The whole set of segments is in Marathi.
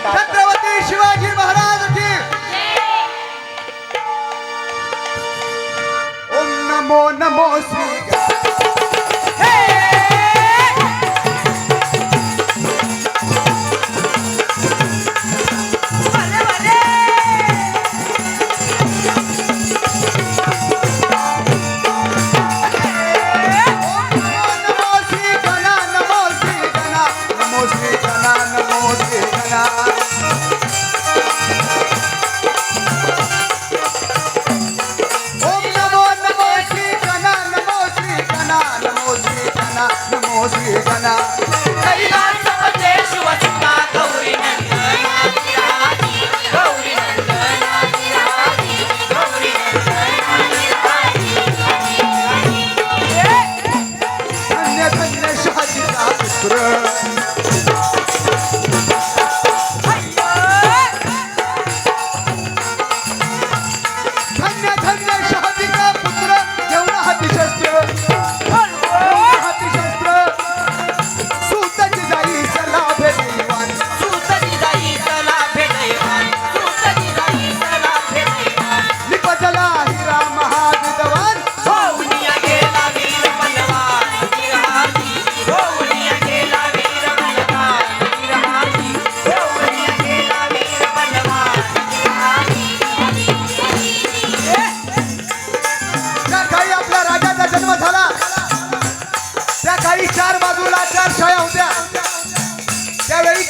छत्रपती शिवाजी महाराज की ओम नमो नमो श्री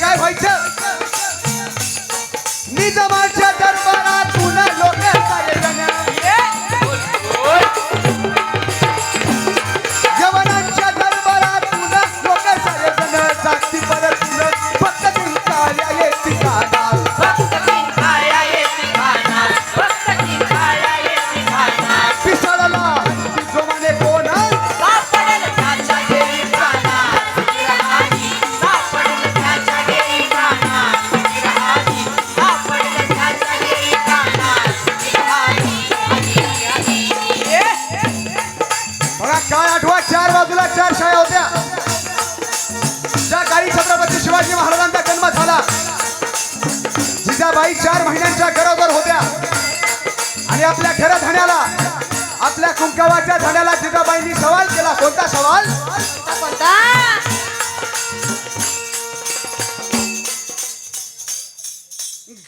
काय व्हायचं निजामाच्या दरबारात पुन्हा लोक जवानांच्या दरबारात पुन्हा लोक सारेजण जाती परत फक्त कार्या येते पिसाळला जोमाने कोण चार शाळा होत्या ज्या काळी छत्रपती शिवाजी महाराजांचा जन्म झाला जिजाबाई 4 महिन्यांच्या गरोदर होत्या आणि आपल्या घरधण्याला आपल्या कुंकवाच्या धण्याला जिजाबाईंनी सवाल केला कोणता सवाल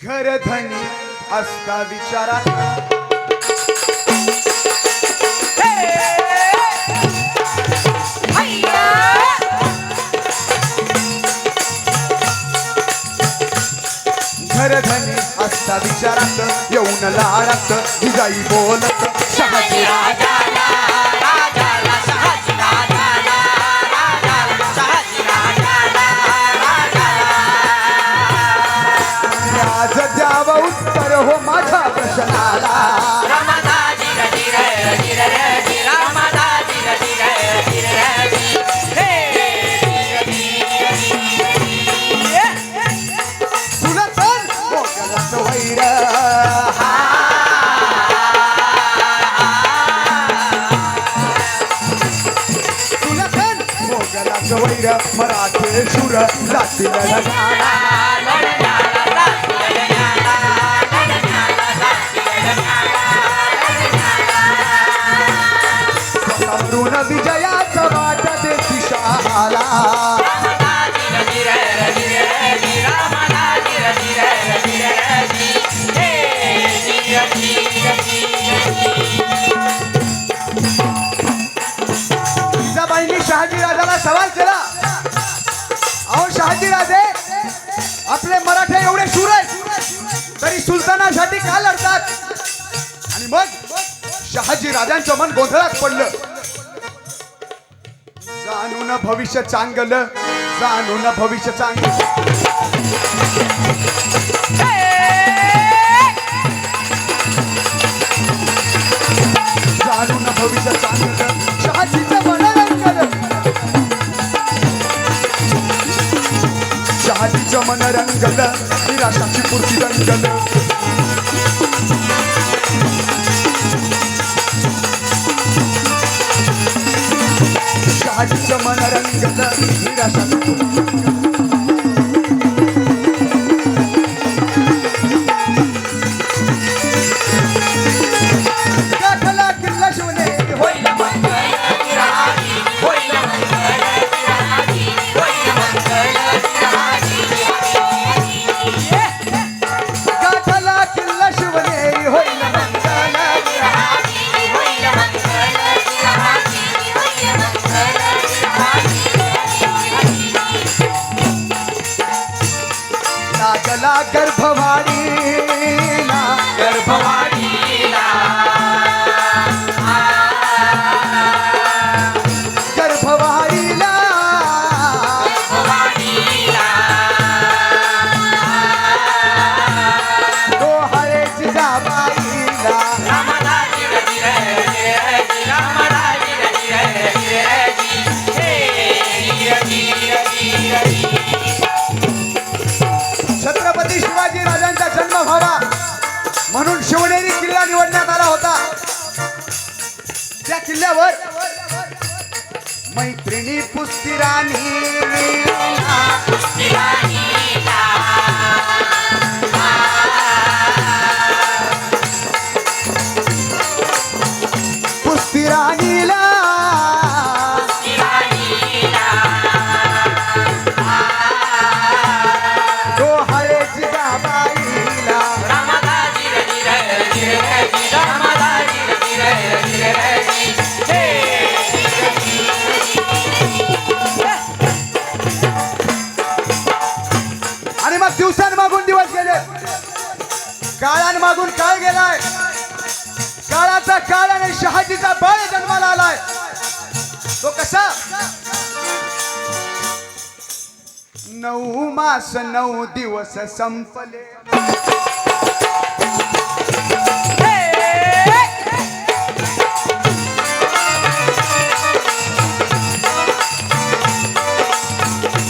घरधनी असता विचारात घरधनी असता विचारात येऊन लाडात जिजाई बोलत शहाजी राजाला राजाला शहाजी राजाला राजाला शहाजी राजाला राज द्यावं उत्तर हो माझ्या प्रश्नाला रामदाजी रजी रजी रजी रामदाजी रजी रजी रजी वैर मराठे शूर लातील स्वतंत्रून विजयाचं वाट देती शाला जिजाबाईंनी शहाजी राजाला सवाल केला अहो शहाजी राजे आपले मराठे एवढे शूर आहेत तरी सुलतानासाठी का लढतात आणि मग शहाजी राजांचं मन गोंधळात पडलं जाणून भविष्य चांगलं जाणून भविष्य चांगलं जाणून भविष्य चांगलं शहाजीचं मन रंगलं शहाजीचं मन रंगलं निराशाची पूर्ती रंगलं शहाजीचं मन रंगलं निराशाची पूर्ती किल्ल्यावर मैत्रिणी पुस्तिराणी पुस्तिराणीला आणि मग दिवसांमागून दिवस गेले, काळांमागून काळ गेलाय, काळाचा काळ आणि शहाजीचा बाळ जन्माला आलाय. तो कसा 9 मास 9 दिवस संपले.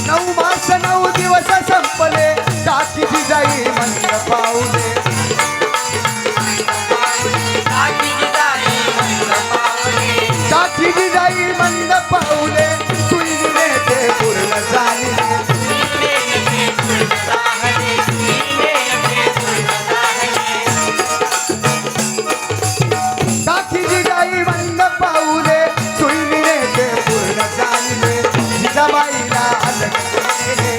9 मास 9 दिवस संपले. टाकी जिजाई मंद पाऊले. टाकी जिजाई मंद पाऊले. सुईने ते पूर्ण झाले. टाकी जिजाई मंद पाऊले. सुईने ते पूर्ण झाले. जिजाबाईला अलगले.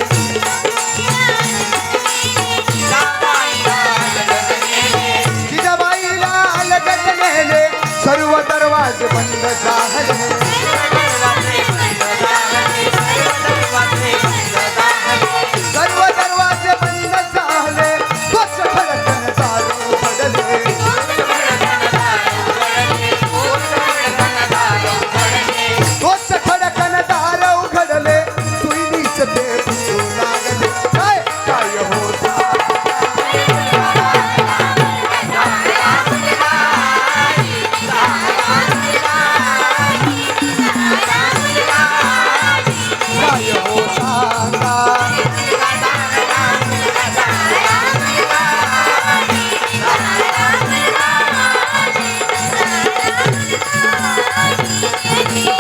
जिजाबाईला अलगत नेले. सर्व दरवाजे बंद झाले. सर्व दरवाजे बंद झाले. तोच खडकन दारू पडले. तोच खडकन दार उघडले. सुईनीच ते पुसू लागले. काय काय होता काय होता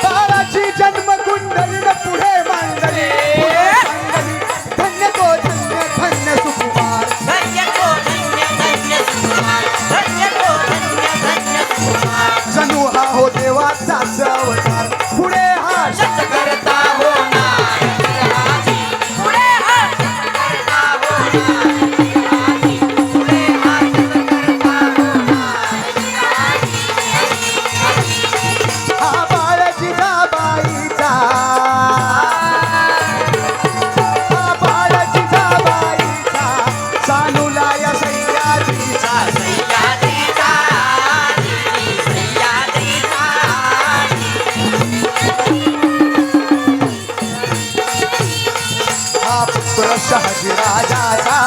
बाळाची जन्मकुंडली पुढे मांडली. धन्य तो धन्य धन्य सुकुमार. जणू हा हो देवाचाच अवतार. पुढे हा करता हा बाळ जिजाबाईचा. हा बाळ जिजाबाईचा. सानूला या सह्याद्रीचा. हा पुत्र शहाजी राजाचा.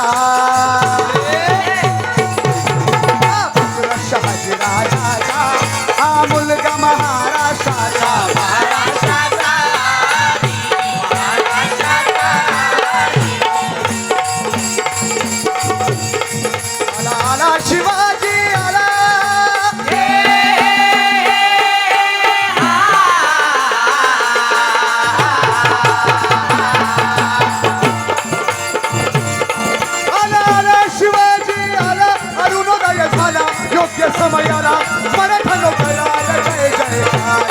हा पुत्र शहाजी राजाचा. हा मुलगा महाराष्ट्राचा. आला आला शिवाजी आला. आला आला शिवाजी आला. अरुणोदय झाला योग्य समयाला. मराठा लोकांना जय जयकार.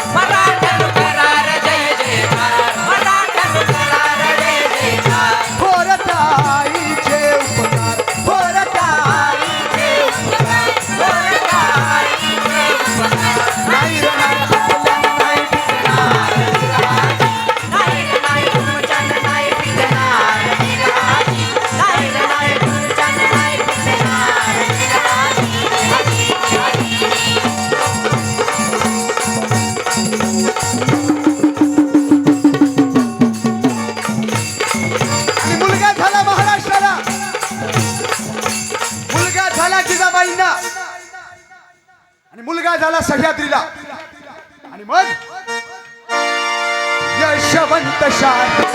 थोरताईचे उपकार. थोरताईचे उपकार. नाही रे नाही आपल्याला नाही आणि मुलगा झाला महाराष्ट्राला. मुलगा झाला जिजाबाईंना. आणि मुलगा झाला सह्याद्रीला. आणि मग यशवंत शाही